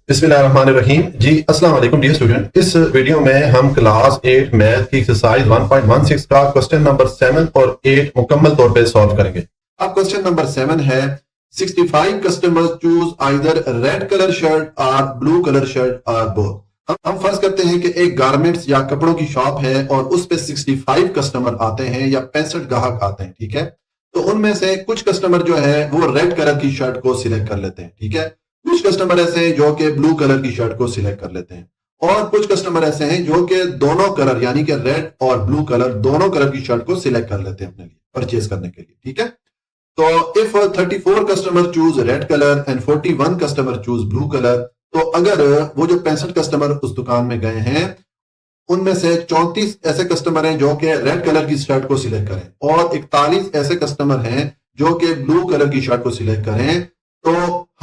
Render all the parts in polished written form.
बिस्मिल्लाहिर्रहमानिर्रहीम जी। अस्सलाम वालेकुम डियर स्टूडेंट। इस वीडियो में हम क्लास 8 मैथ की एक्सरसाइज 1.16 का क्वेश्चन नंबर 7 और 8 मुकम्मल तौर पे सॉल्व करेंगे। अब क्वेश्चन नंबर 7 है 65 customers choose either red colour shirt और ब्लू कलर शर्ट और बोथ। हम फर्ज करते हैं कि एक गारमेंट्स या कपड़ों की शॉप है और उस पे 65 कस्टमर आते हैं या 65 ग्राहक आते हैं, ठीक है। तो उनमें से कुछ कस्टमर जो है वो रेड कलर की शर्ट को सिलेक्ट कर लेते हैं, ठीक है। कुछ कस्टमर ऐसे हैं जो कि ब्लू कलर की शर्ट को सिलेक्ट कर लेते हैं और कुछ कस्टमर ऐसे हैं जो कि दोनों कलर यानी कि रेड और ब्लू कलर दोनों कलर की शर्ट को सिलेक्ट कर लेते हैं अपने लिए परचेज करने के लिए, ठीक है। तो if 34 customer choose red colour and 41 customer choose blue colour, तो अगर वो जो 65 कस्टमर उस दुकान में गए हैं उनमें से 34 ऐसे कस्टमर हैं जो कि रेड कलर की शर्ट को सिलेक्ट करें और 41 ऐसे कस्टमर हैं जो कि ब्लू कलर की शर्ट को सिलेक्ट करें, तो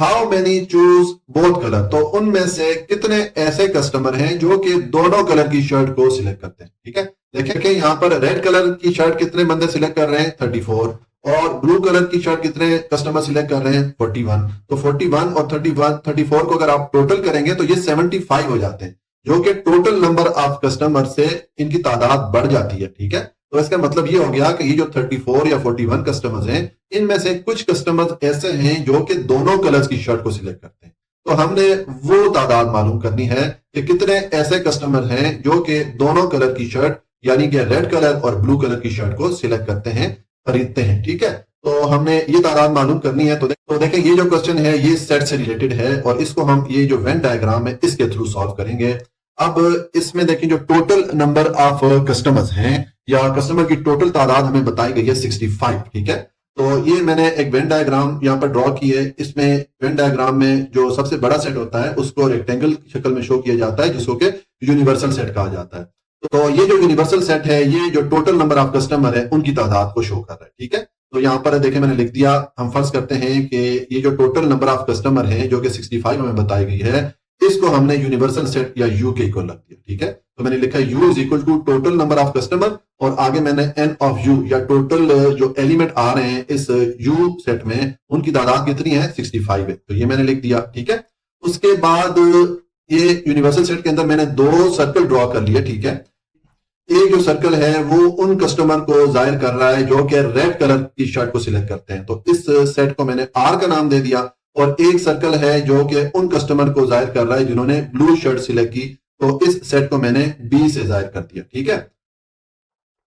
how many choose both colour, तो उनमें से कितने ऐसे कस्टमर हैं जो कि दोनों कलर की शर्ट को सिलेक्ट करते हैं, ठीक है। देखिए कि यहाँ पर रेड कलर की शर्ट कितने बंदे सिलेक्ट कर रहे हैं 34 और ब्लू कलर की शर्ट कितने कस्टमर सिलेक्ट कर रहे हैं 41। तो 41 और 34 को अगर आप टोटल करेंगे तो ये 75 हो जाते हैं, जो कि टोटल नंबर ऑफ कस्टमर से इनकी तादाद बढ़ जाती है, ठीक है। तो इसका मतलब ये हो गया कि ये जो 34 या 41 कस्टमर्स हैं इनमें से कुछ कस्टमर्स ऐसे हैं जो कि दोनों कलर्स की शर्ट को सिलेक्ट करते हैं। तो हमने वो तादाद मालूम करनी है कि कितने ऐसे कस्टमर हैं जो कि दोनों कलर की शर्ट यानी कि रेड कलर और ब्लू कलर की शर्ट को सिलेक्ट करते हैं, खरीदते हैं, ठीक है। तो हमने ये तादाद मालूम करनी है। तो देखें ये जो क्वेश्चन है ये सेट से रिलेटेड है और इसको हम ये जो वेन डायग्राम है इसके थ्रू सॉल्व करेंगे। अब इसमें देखिए जो टोटल नंबर ऑफ कस्टमर्स हैं या कस्टमर की टोटल तादाद हमें बताई गई है 65, ठीक है। तो ये मैंने एक वेन डायग्राम यहाँ पर ड्रॉ की है। इसमें वेन डायग्राम में जो सबसे बड़ा सेट होता है उसको रेक्टेंगल की शक्ल में शो किया जाता है जिसको कि यूनिवर्सल सेट कहा जाता है। तो ये जो यूनिवर्सल सेट है ये जो टोटल नंबर ऑफ कस्टमर है उनकी तादाद को शो कर रहा है, ठीक है। तो यहाँ पर देखें मैंने लिख दिया, हम फर्ज करते हैं कि ये जो टोटल नंबर ऑफ कस्टमर है जो कि 65 हमें बताई गई है इसको हमने यूनिवर्सल सेट या यू के इक्वल रख दिया, ठीक है। तो मैंने लिखा U is equal to total number of customer और आगे मैंने एन ऑफ यू या टोटल जो एलिमेंट आ रहे हैं इस यू सेट में उनकी तादाद कितनी है 65 है, तो ये मैंने लिख दिया, ठीक है। उसके बाद ये यूनिवर्सल सेट के अंदर मैंने दो सर्कल ड्रॉ कर लिए, ठीक है। एक जो सर्कल है वो उन कस्टमर को जाहिर कर रहा है जो कि रेड कलर की शर्ट को सिलेक्ट करते हैं, तो इस सेट को मैंने आर का नाम दे दिया। और एक सर्कल है जो कि उन कस्टमर को जाहिर कर रहा है जिन्होंने ब्लू शर्ट सिलेक्ट की, तो इस सेट को मैंने बी से जाहिर कर दिया, ठीक है।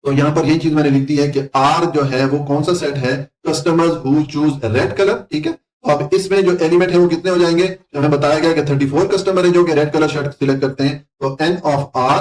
तो यहां पर ये चीज मैंने लिख दी है कि आर जो है वो कौन सा सेट है, customers who choose red colour, ठीक है। तो अब इसमें जो एलिमेंट है वो कितने हो जाएंगे, हमें बताया गया कि 34 कस्टमर है जो कि रेड कलर शर्ट सिलेक्ट करते हैं, तो एन ऑफ आर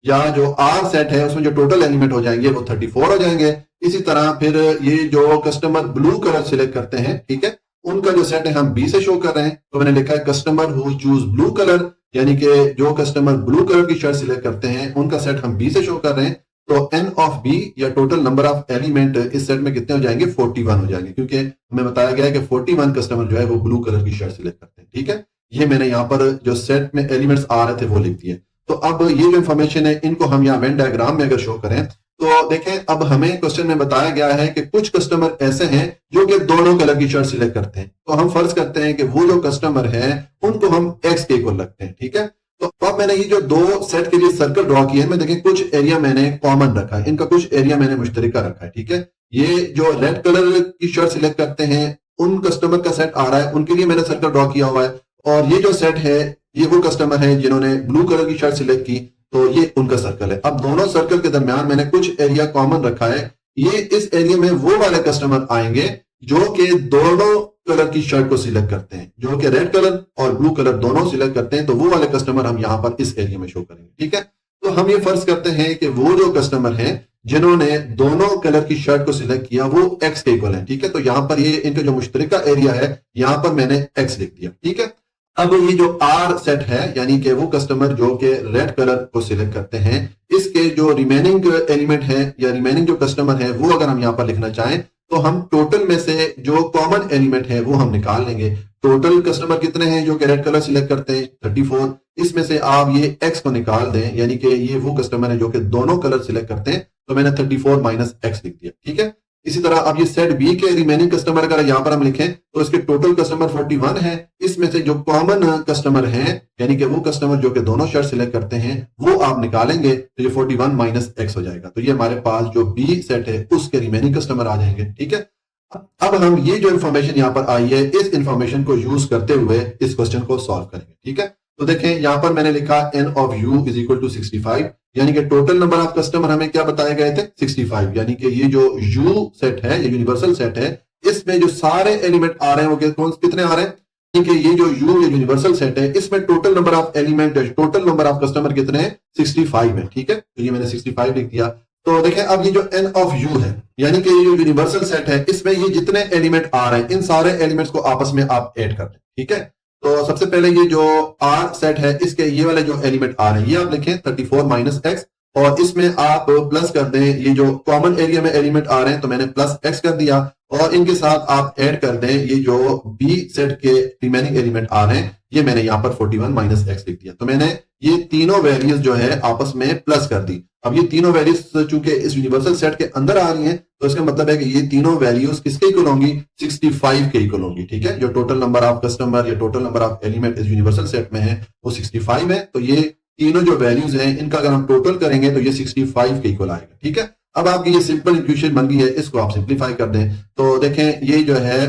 या जो आर सेट है उसमें जो टोटल एलिमेंट हो जाएंगे वो 34 हो जाएंगे। इसी तरह फिर ये जो कस्टमर ब्लू कलर सिलेक्ट करते हैं, ठीक है, उनका जो सेट है हम बी से शो कर रहे हैं। तो मैंने लिखा है customer who choose blue colour यानी कि जो कस्टमर ब्लू कलर की शर्ट सिलेक्ट करते हैं उनका सेट हम बी से शो कर रहे हैं। तो एन ऑफ बी या टोटल नंबर ऑफ एलिमेंट इस सेट में कितने हो जाएंगे 41 हो जाएंगे, क्योंकि हमें बताया गया है कि 41 कस्टमर जो है वो ब्लू कलर की शर्ट सिलेक्ट करते हैं, ठीक है। ये मैंने यहाँ पर जो सेट में एलिमेंट्स आ रहे थे वो लिख दिए। तो अब ये जो इंफॉर्मेशन है इनको हम यहाँ वेन डायग्राम में अगर शो करें तो देखें अब हमें क्वेश्चन में बताया गया है कि कुछ कस्टमर ऐसे हैं जो कि दोनों कलर की शर्ट सिलेक्ट करते हैं, तो हम फर्ज करते हैं कि वो जो कस्टमर है उनको हम एक्स के इक्वल रखते हैं, ठीक है। तो अब मैंने ये जो दो सेट के लिए सर्कल ड्रॉ किए हैं, मैं देखें कुछ एरिया मैंने कॉमन रखा है, इनका कुछ एरिया मैंने मुश्तरका रखा है, ठीक है। ये जो रेड कलर की शर्ट सिलेक्ट करते हैं उन कस्टमर का सेट आ रहा है, उनके लिए मैंने सर्कल ड्रॉ किया हुआ है। और ये जो सेट है ये वो कस्टमर है जिन्होंने ब्लू कलर की शर्ट सिलेक्ट की, तो ये उनका सर्कल है। अब दोनों सर्कल के दरमियान मैंने कुछ एरिया कॉमन रखा है, ये इस एरिया में वो वाले कस्टमर आएंगे जो कि दोनों कलर की शर्ट को सिलेक्ट करते हैं, जो कि रेड कलर और ब्लू कलर दोनों सिलेक्ट करते हैं, तो वो वाले कस्टमर हम यहां पर इस एरिया में शो करेंगे, ठीक है। तो हम ये फर्ज करते हैं कि वो जो कस्टमर हैं जिन्होंने दोनों कलर की शर्ट को सिलेक्ट किया वो एक्स के इक्वल है, ठीक है। तो यहां पर ये इनका जो मुश्तरका एरिया है यहां पर मैंने एक्स लिख दिया, ठीक है। अब ये जो आर सेट है यानी कि वो कस्टमर जो कि रेड कलर को सिलेक्ट करते हैं, इसके जो रिमेनिंग एलिमेंट है या रिमेनिंग जो कस्टमर है वो अगर हम यहाँ पर लिखना चाहें तो हम टोटल में से जो कॉमन एलिमेंट है वो हम निकाल लेंगे। टोटल कस्टमर कितने हैं जो कि रेड कलर सिलेक्ट करते हैं 34, इसमें से आप ये एक्स को निकाल दें यानी कि ये वो कस्टमर है जो कि दोनों कलर सिलेक्ट करते हैं, तो मैंने 34 माइनस एक्स लिख दिया, ठीक है। इसी तरह अब ये सेट बी के रिमेनिंग कस्टमर अगर यहाँ पर हम लिखें तो इसके टोटल कस्टमर 41 है, इसमें से जो कॉमन कस्टमर हैं यानी कि वो कस्टमर जो कि दोनों शर्ट सिलेक्ट करते हैं वो आप निकालेंगे तो ये 41 माइनस एक्स हो जाएगा। तो ये हमारे पास जो बी सेट है उसके रिमेनिंग कस्टमर आ जाएंगे। ठीक है, अब हम ये जो इंफॉर्मेशन यहाँ पर आई है इस इंफॉर्मेशन को यूज करते हुए इस क्वेश्चन को सॉल्व करेंगे। ठीक है, तो देखें यहाँ पर मैंने लिखा n of u is equal to 65, यानी कि टोटल नंबर ऑफ कस्टमर हमें क्या बताए गए थे 65, यानी कि ये जो u सेट है ये यूनिवर्सल सेट है, इसमें जो सारे एलिमेंट आ रहे हैं वो कौन कितने आ रहे हैं, ठीक है, ये जो u ये यूनिवर्सल सेट है इसमें total number of element total number of customer कितने हैं 65 है। ठीक है, तो ये मैंने 65 लिख दिया। तो देखें अब ये जो n ऑफ u है यानी कि ये जो यूनिवर्सल सेट है इसमें ये जितने एलिमेंट आ रहे हैं इन सारे एलिमेंट्स को आपस में आप ऐड कर लें। ठीक है, तो सबसे पहले ये जो R सेट है इसके ये वाले जो एलिमेंट आ रहे हैं ये आप लिखें 34 माइनस एक्स और इसमें आप प्लस कर दें ये जो कॉमन एरिया में एलिमेंट आ रहे हैं तो मैंने प्लस एक्स कर दिया और इनके साथ आप ऐड कर दें ये जो B सेट के रिमेनिंग एलिमेंट आ रहे हैं ये मैंने यहाँ पर 41 माइनस एक्स लिख दिया। तो मैंने ये तीनों वैल्यूज जो है आपस में प्लस कर दी। अब ये तीनों वैल्यूज चूंकि इस यूनिवर्सल सेट के अंदर आ रही हैं तो इसका मतलब है कि ये तीनों वैल्यूज किसके इक्वल होंगी 65 के इक्वल होंगी। ठीक है, जो टोटल नंबर ऑफ कस्टमर या टोटल नंबर ऑफ एलिमेंट इस यूनिवर्सल सेट में है वो 65 है। तो ये तीनों जो वैल्यूज हैं इनका अगर हम टोटल करेंगे तो ये 65 के इक्वल आएगा। ठीक है, अब आपकी ये सिंपल इक्वेशन बन गई है, इसको आप सिंप्लीफाई कर दें तो देखें ये जो है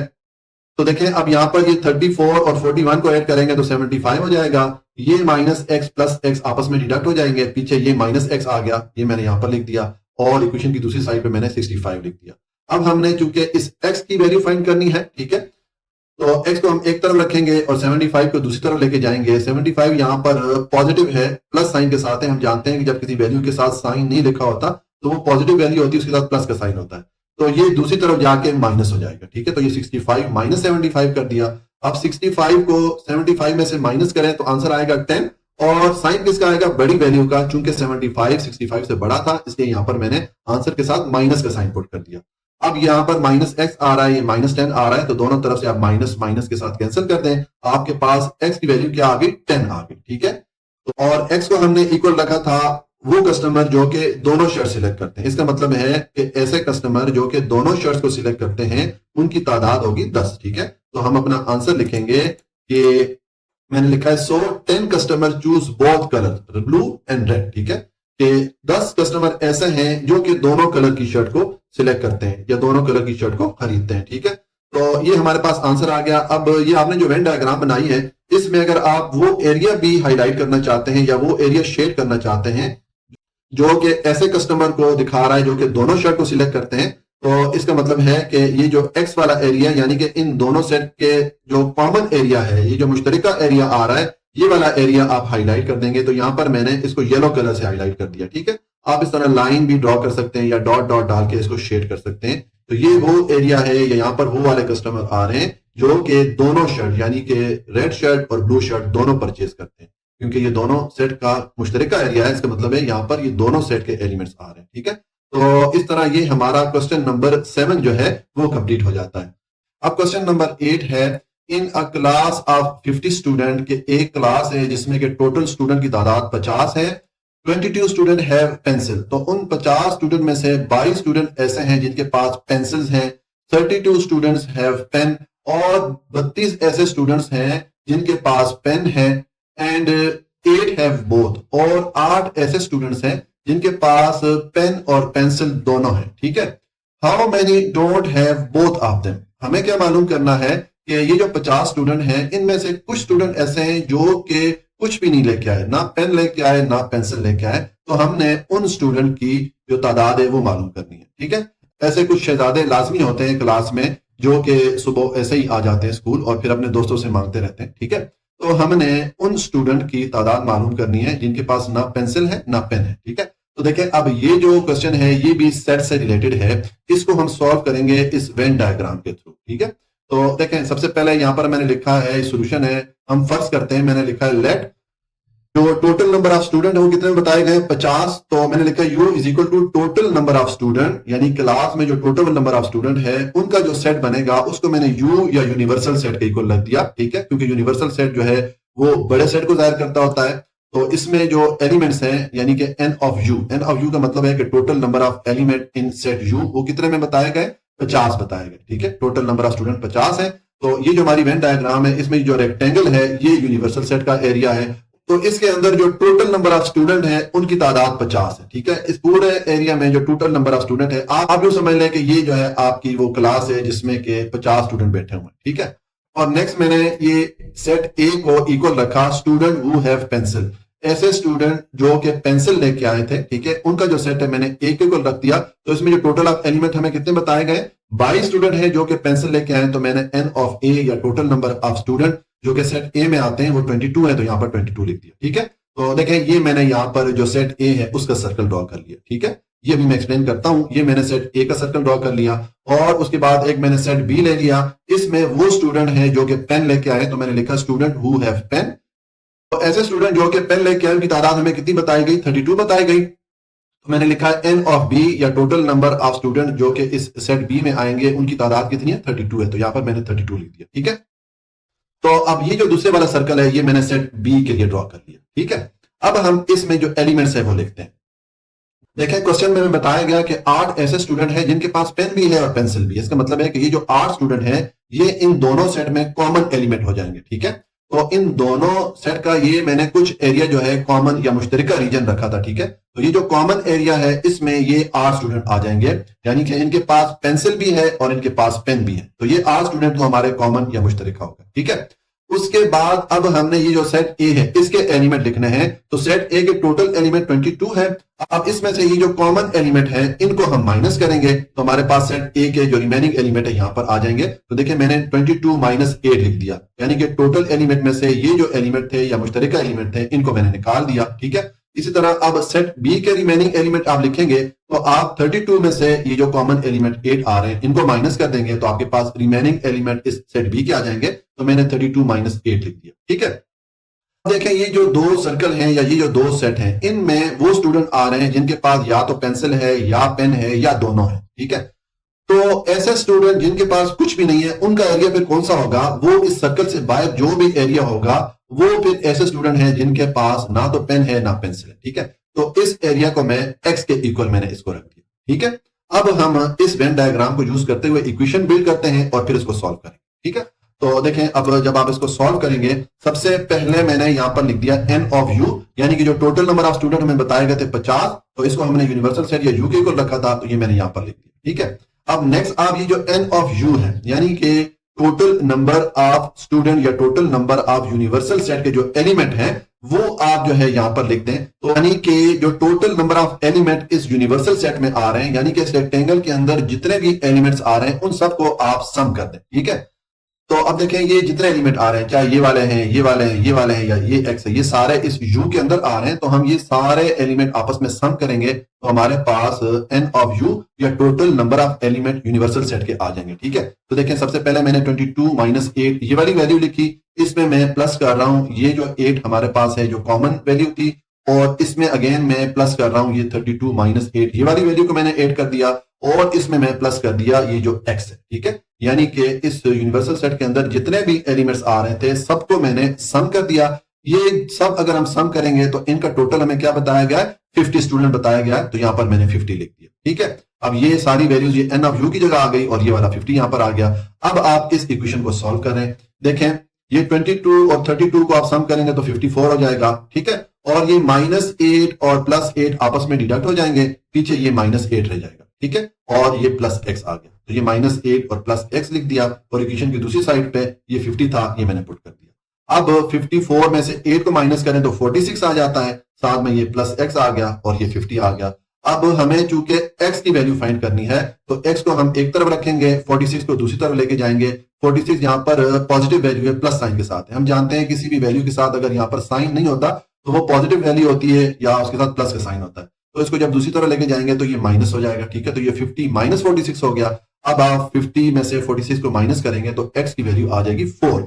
तो देखें अब यहाँ पर ये 34 और 41 को ऐड करेंगे तो 75 हो जाएगा, ये माइनस एक्स प्लस एक्स आपस में डिडक्ट हो जाएंगे, पीछे ये माइनस एक्स आ गया ये मैंने यहाँ पर लिख दिया और इक्वेशन की दूसरी साइड पे मैंने 65 लिख दिया। अब हमने चूंकि इस x की वैल्यू फाइंड करनी है, ठीक है, तो x को हम एक तरफ रखेंगे और 75 को दूसरी तरफ लेके जाएंगे। 75 यहाँ पर पॉजिटिव है प्लस साइन के साथ है, हम जानते हैं कि जब किसी वैल्यू के साथ साइन नहीं लिखा होता तो वो पॉजिटिव वैल्यू होती है उसके साथ प्लस का साइन होता है, तो ये दूसरी तरफ जाके माइनस हो जाएगा। ठीक है, तो ये 65 माइनस 75 कर दिया। अब 65 को 75 में से माइनस करें तो आंसर आएगा 10 और साइन किसका आएगा बड़ी वैल्यू का, चूंकि 75 65 से बड़ा था इसलिए यहां पर मैंने आंसर के साथ माइनस का साइन पुट कर दिया। अब यहां पर माइनस एक्स आ रहा है, ये माइनस 10 आ रहा है, तो दोनों तरफ से आप माइनस माइनस के साथ कैंसिल कर दें, आपके पास एक्स की वैल्यू क्या आ गई 10 आ गई। ठीक है, तो और एक्स को हमने इक्वल रखा था वो कस्टमर जो कि दोनों शर्ट सिलेक्ट करते हैं, इसका मतलब है कि ऐसे कस्टमर जो कि दोनों शर्ट्स को सिलेक्ट करते हैं उनकी तादाद होगी 10। ठीक है, तो हम अपना आंसर लिखेंगे कि मैंने लिखा है सो 10 customer choose both colour blue and red. ठीक है, कि 10 कस्टमर ऐसे हैं जो कि दोनों कलर की शर्ट को सिलेक्ट करते हैं या दोनों कलर की शर्ट को खरीदते हैं। ठीक है, तो ये हमारे पास आंसर आ गया। अब ये आपने जो वेन डायग्राम बनाई है इसमें अगर आप वो एरिया भी हाईलाइट करना चाहते हैं या वो एरिया शेड करना चाहते हैं जो कि ऐसे कस्टमर को दिखा रहा है जो कि दोनों शर्ट को सिलेक्ट करते हैं, तो इसका मतलब है कि ये जो एक्स वाला एरिया यानी कि इन दोनों सेट के जो कॉमन एरिया है, ये जो मुश्तरका एरिया आ रहा है, ये वाला एरिया आप हाईलाइट कर देंगे। तो यहां पर मैंने इसको येलो कलर से हाईलाइट कर दिया। ठीक है, आप इस तरह लाइन भी ड्रॉ कर सकते हैं या डॉट डॉट डाल के इसको शेड कर सकते हैं। तो ये वो एरिया है, यहाँ पर वो वाले कस्टमर आ रहे हैं जो कि दोनों शर्ट यानी कि रेड शर्ट और ब्लू शर्ट दोनों परचेज करते हैं, क्योंकि ये दोनों सेट का मुश्तरका एरिया है, इसका मतलब है यहाँ पर ये दोनों सेट के एलिमेंट्स आ रहे हैं। ठीक है, तो इस तरह ये हमारा क्वेश्चन नंबर 7 जो है वो कंप्लीट हो जाता है। अब क्वेश्चन नंबर 8 है इन अ क्लास ऑफ 50 स्टूडेंट, के एक क्लास है जिसमें के टोटल स्टूडेंट की तादाद 50 है, 22 स्टूडेंट हैव पेंसिल, तो उन 50 स्टूडेंट में से 22 स्टूडेंट ऐसे हैं जिनके पास पेंसिल्स हैं, 32 स्टूडेंट्स हैव पेन और 32 ऐसे स्टूडेंट्स हैं जिनके पास पेन है, एंड 8 हैव बोथ, और 8 ऐसे स्टूडेंट्स हैं जिनके पास पेन और पेंसिल दोनों हैं। ठीक है, how many don't have both of them, हमें क्या मालूम करना है कि ये जो 50 स्टूडेंट हैं इनमें से कुछ स्टूडेंट ऐसे हैं जो कि कुछ भी नहीं लेके आए, ना पेन लेके आए ना पेंसिल लेके आए, तो हमने उन स्टूडेंट की जो तादाद है वो मालूम करनी है। ठीक है, ऐसे कुछ शहजादे लाजमी होते हैं क्लास में जो कि सुबह ऐसे ही आ जाते हैं स्कूल और फिर अपने दोस्तों से मांगते रहते हैं। ठीक है, तो हमने उन स्टूडेंट की तादाद मालूम करनी है जिनके पास ना पेंसिल है ना पेन है। ठीक है, तो देखें अब ये जो क्वेश्चन है ये भी सेट से रिलेटेड है, इसको हम सॉल्व करेंगे इस वेन डायग्राम के थ्रू। ठीक है, तो देखें सबसे पहले यहां पर मैंने लिखा है सोल्यूशन है, हम फर्स्ट करते हैं, मैंने लिखा है लेट जो टोटल नंबर ऑफ स्टूडेंट है वो कितने बताए गए 50, तो मैंने लिखा है u is equal to total number of student, यानी क्लास में जो टोटल नंबर ऑफ स्टूडेंट है उनका जो सेट बनेगा उसको मैंने u या यूनिवर्सल सेट के इक्वल रख दिया। ठीक है, क्योंकि यूनिवर्सल सेट जो है वो बड़े सेट को जाहिर करता होता है, तो इसमें जो एलिमेंट्स हैं यानी कि n ऑफ u का मतलब है कि total number of element in set u वो कितने में बताए गए 50 बताया गया, ठीक है। टोटल नंबर ऑफ स्टूडेंट 50 है। तो ये जो हमारी वेन डायग्राम है, इसमें जो रेक्टेंगल है ये यूनिवर्सल सेट का एरिया है। तो इसके अंदर जो टोटल नंबर ऑफ स्टूडेंट है उनकी तादाद 50 है, ठीक है। इस पूरे एरिया में जो टोटल नंबर ऑफ स्टूडेंट है, आप यूं समझ लें कि ये जो है आपकी वो क्लास है जिसमें के 50 स्टूडेंट बैठे हुए हैं, ठीक है। और नेक्स्ट मैंने ये सेट ए को इक्वल रखा स्टूडेंट हु हैव पेंसिल। ऐसे स्टूडेंट जो कि पेंसिल लेके आए थे, ठीक है, उनका जो सेट है मैंने ए के इक्वल रख दिया। तो इसमें जो टोटल ऑफ एलिमेंट हमें कितने बताए गए, 22 स्टूडेंट है जो कि पेंसिल लेके आए, तो मैंने एन ऑफ ए या टोटल नंबर ऑफ स्टूडेंट जो कि सेट ए में आते हैं वो 22 है, तो यहाँ पर 22 लिख दिया, ठीक है। तो देखें ये मैंने यहाँ पर जो सेट ए है उसका सर्कल ड्रॉ कर लिया, ठीक है। ये भी मैं एक्सप्लेन करता हूं। ये मैंने सेट ए का सर्कल ड्रॉ कर लिया और उसके बाद एक मैंने सेट बी ले लिया। इसमें वो स्टूडेंट है जो कि पेन लेके आए, तो मैंने लिखा स्टूडेंट हु हैव पेन। तो ऐसे स्टूडेंट जो कि पेन लेके आए उनकी तादाद हमें कितनी बताई गई, 32 बताई गई। तो मैंने लिखा एन ऑफ बी या टोटल नंबर ऑफ स्टूडेंट जो कि इस सेट बी में आएंगे उनकी तादाद कितनी है, 32 है। तो यहां पर मैंने 32 लिख दिया, ठीक है। तो अब ये जो दूसरे वाला सर्कल है ये मैंने सेट बी के लिए ड्रॉ कर लिया, ठीक है। अब हम इसमें जो एलिमेंट्स है वो लिखते हैं। देखें क्वेश्चन में बताया गया कि 8 ऐसे स्टूडेंट हैं जिनके पास पेन भी है और पेंसिल भी है। इसका मतलब है कि ये जो 8 स्टूडेंट हैं ये इन दोनों सेट में कॉमन एलिमेंट हो जाएंगे, ठीक है। तो इन दोनों सेट का ये मैंने कुछ एरिया जो है कॉमन या मुश्तरका रीजन रखा था, ठीक है। तो ये जो कॉमन एरिया है इसमें ये 8 स्टूडेंट आ जाएंगे, यानी कि इनके पास पेंसिल भी है और इनके पास पेन भी है। तो ये 8 स्टूडेंट तो हमारे कॉमन या मुश्तरका होगा, ठीक है। उसके बाद अब हमने ये जो सेट ए है इसके एलिमेंट लिखने हैं। तो सेट ए के टोटल एलिमेंट 22 है। अब इसमें से ये जो कॉमन एलिमेंट है इनको हम माइनस करेंगे, तो हमारे पास सेट ए के जो रिमेनिंग एलिमेंट है यहां पर आ जाएंगे। तो देखिए मैंने 22 माइनस 8 लिख दिया, यानी कि टोटल एलिमेंट में से ये जो एलिमेंट थे या मुश्तरका एलिमेंट थे इनको मैंने निकाल दिया, ठीक है। इसी तरह अब सेट बी के रिमेनिंग एलिमेंट आप लिखेंगे तो आप 32 में से ये जो कॉमन एलिमेंट 8 आ रहे हैं इनको माइनस कर देंगे, तो आपके पास रिमेनिंग एलिमेंट इस सेट बी के आ जाएंगे। तो मैंने 32 माइनस 8 लिख दिया, ठीक है। देखें ये जो दो सर्कल हैं या ये जो दो सेट हैं इनमें वो स्टूडेंट आ रहे हैं जिनके पास या तो पेंसिल है या पेन है या दोनों है, ठीक है। तो ऐसे स्टूडेंट जिनके पास कुछ भी नहीं है उनका एरिया फिर कौन सा होगा, वो इस सर्कल से बाहर जो भी एरिया होगा वो फिर ऐसे स्टूडेंट हैं जिनके पास ना तो पेन है ना पेंसिल है, ठीक है। तो इस एरिया को मैं एक्स के इक्वल मैंने इसको रख दिया, ठीक है। अब हम इस वेन डायग्राम को यूज करते हुए इक्वेशन बिल्ड करते हैं और फिर इसको सॉल्व करेंगे, ठीक है। तो देखें अब जब आप इसको सॉल्व करेंगे सबसे पहले मैंने यहां पर लिख दिया एन ऑफ यू, यानी कि जो टोटल नंबर ऑफ स्टूडेंट हमें बताए गए थे 50, तो इसको हमने यूनिवर्सल सेट या यू के इक्वल रखा था, तो ये मैंने यहां पर लिख दिया, ठीक है। अब नेक्स्ट आप ये जो एन ऑफ यू है यानी कि टोटल नंबर ऑफ स्टूडेंट या total number of universal set के जो एलिमेंट हैं वो आप जो है यहां पर लिख दें। तो यानी कि जो टोटल नंबर ऑफ एलिमेंट इस यूनिवर्सल सेट में आ रहे हैं, यानी कि इस रेक्टेंगल के अंदर जितने भी एलिमेंट्स आ रहे हैं उन सबको आप सम कर दें, ठीक है। तो अब देखें ये जितने एलिमेंट आ रहे हैं, चाहे ये वाले हैं, ये वाले हैं, ये वाले हैं या ये एक्स है, ये सारे इस यू के अंदर आ रहे हैं। तो हम ये सारे एलिमेंट आपस में सम करेंगे तो हमारे पास एन ऑफ यू या total number of element universal set के आ जाएंगे, ठीक है। तो देखें सबसे पहले मैंने 22 माइनस 8 ये वाली वैल्यू लिखी, इसमें मैं प्लस कर रहा हूं ये जो 8 हमारे पास है जो कॉमन वैल्यू थी, और इसमें अगेन मैं प्लस कर रहा हूं ये 32 माइनस 8 ये वाली वैल्यू को मैंने ऐड कर दिया, और इसमें मैं प्लस कर दिया ये जो x है, ठीक है। यानी कि इस यूनिवर्सल सेट के अंदर जितने भी एलिमेंट्स आ रहे थे सबको मैंने सम कर दिया। ये सब अगर हम सम करेंगे तो इनका टोटल हमें क्या बताया गया है, 50 स्टूडेंट बताया गया है, तो यहां पर मैंने 50 लिख दिया, ठीक है। अब ये सारी वैल्यूज ये एन ऑफ यू की जगह आ गई और ये वाला 50 यहां पर आ गया। अब आप इस इक्वेशन को सॉल्व करें, देखें ये 22 और 32 को आप सम करेंगे तो 54 हो जाएगा, ठीक है। और ये माइनस 8 और प्लस 8 आपस में डिडक्ट हो जाएंगे, पीछे ये माइनस 8 रह जाएगा, ठीक है। और ये प्लस एक्स आ गया, तो ये माइनस 8 और प्लस एक्स लिख दिया, और इक्वेशन की दूसरी साइड पे ये 50 था ये मैंने पुट कर दिया। अब 54 में से 8 को माइनस करें तो 46 आ जाता है, साथ में ये प्लस एक्स आ गया और ये 50 आ गया। अब हमें चूंकि x की वैल्यू फाइंड करनी है तो x को हम एक तरफ रखेंगे, 46 को दूसरी तरफ लेके जाएंगे। 46 यहाँ पर पॉजिटिव वैल्यू है, प्लस साइन के साथ है। हम जानते हैं किसी भी वैल्यू के साथ अगर यहाँ पर साइन नहीं होता तो वो पॉजिटिव वैल्यू होती है या उसके साथ प्लस का साइन होता है। तो इसको जब दूसरी तरफ लेके जाएंगे तो ये माइनस हो जाएगा, ठीक है। तो ये 50 माइनस 46 हो गया। अब आप 50 में से 46 को माइनस करेंगे तो x की वैल्यू आ जाएगी 4।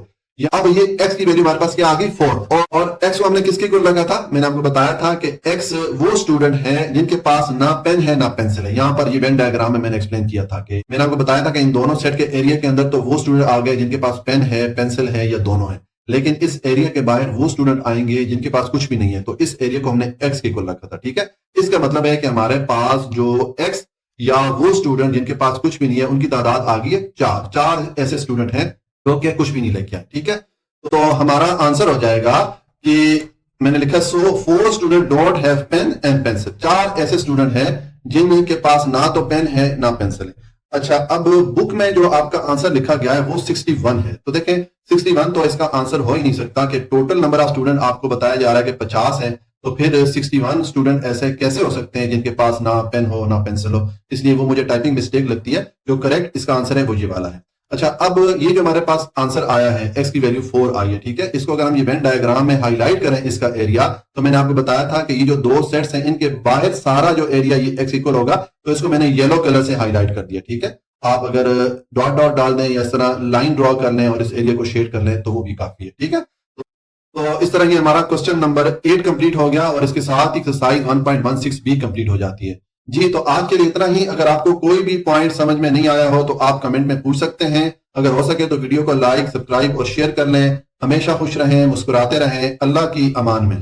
अब ये x की वैल्यू हमारे पास क्या आ गई 4, और x को हमने किसके इक्वल रखा था, मैंने आपको बताया था कि x वो स्टूडेंट हैं जिनके पास ना पेन है ना पेंसिल है। यहाँ पर ये वेन डायग्राम में मैंने एक्सप्लेन किया था कि मैंने आपको बताया था कि इन दोनों सेट के एरिया के अंदर तो वो स्टूडेंट आ गए जिनके पास पेन है, पेंसिल है या दोनों है, लेकिन इस एरिया के बाहर वो स्टूडेंट आएंगे जिनके पास कुछ भी नहीं है। तो इस एरिया को हमने x के इक्वल रखा था, ठीक है। इसका मतलब है कि हमारे पास जो x या वो स्टूडेंट जिनके पास कुछ भी नहीं है उनकी तादाद आ गई है 4 ऐसे स्टूडेंट हैं जो कि कुछ भी नहीं लेके आए। ठीक है, तो हमारा आंसर हो जाएगा कि मैंने लिखा so 4 student don't have pen and pencil. 4 ऐसे स्टूडेंट हैं जिनके पास ना तो पेन है ना पेंसिल है। अच्छा, अब बुक में जो आपका आंसर लिखा गया है वो 61 है। तो देखें 61 तो इसका आंसर हो ही नहीं सकता कि टोटल नंबर ऑफ स्टूडेंट आपको बताया जा रहा है कि 50 है, तो फिर 61 स्टूडेंट ऐसे कैसे हो सकते हैं जिनके पास ना पेन हो ना पेंसिल हो। इसलिए वो मुझे टाइपिंग मिस्टेक लगती है। जो करेक्ट इसका आंसर है वो ये वाला है। अच्छा, अब ये जो हमारे पास आंसर आया है x की वैल्यू 4 आई है। ठीक है, इसको अगर हम ये वेन डायग्राम में हाईलाइट करें इसका एरिया, तो मैंने आपको बताया था कि ये जो 2 सेट्स हैं इनके बाहर सारा जो एरिया ये x इक्वल होगा, तो इसको मैंने येलो कलर से हाईलाइट कर दिया। ठीक है, आप अगर डॉट डॉट डाल दें या इस तरह लाइन ड्रॉ कर लें और इस एरिया को शेड कर लें तो वो भी काफी है। ठीक है, तो इस तरह ये हमारा क्वेश्चन नंबर 8 कंप्लीट हो गया और इसके साथ ही एक्सरसाइज 1.16 भी कंप्लीट हो जाती है। जी, तो आज के लिए इतना ही। अगर आपको कोई भी पॉइंट समझ में नहीं आया हो तो आप कमेंट में पूछ सकते हैं। अगर हो सके तो वीडियो को लाइक, सब्सक्राइब और शेयर कर लें। हमेशा खुश रहें, मुस्कुराते रहें। अल्लाह की अमान में।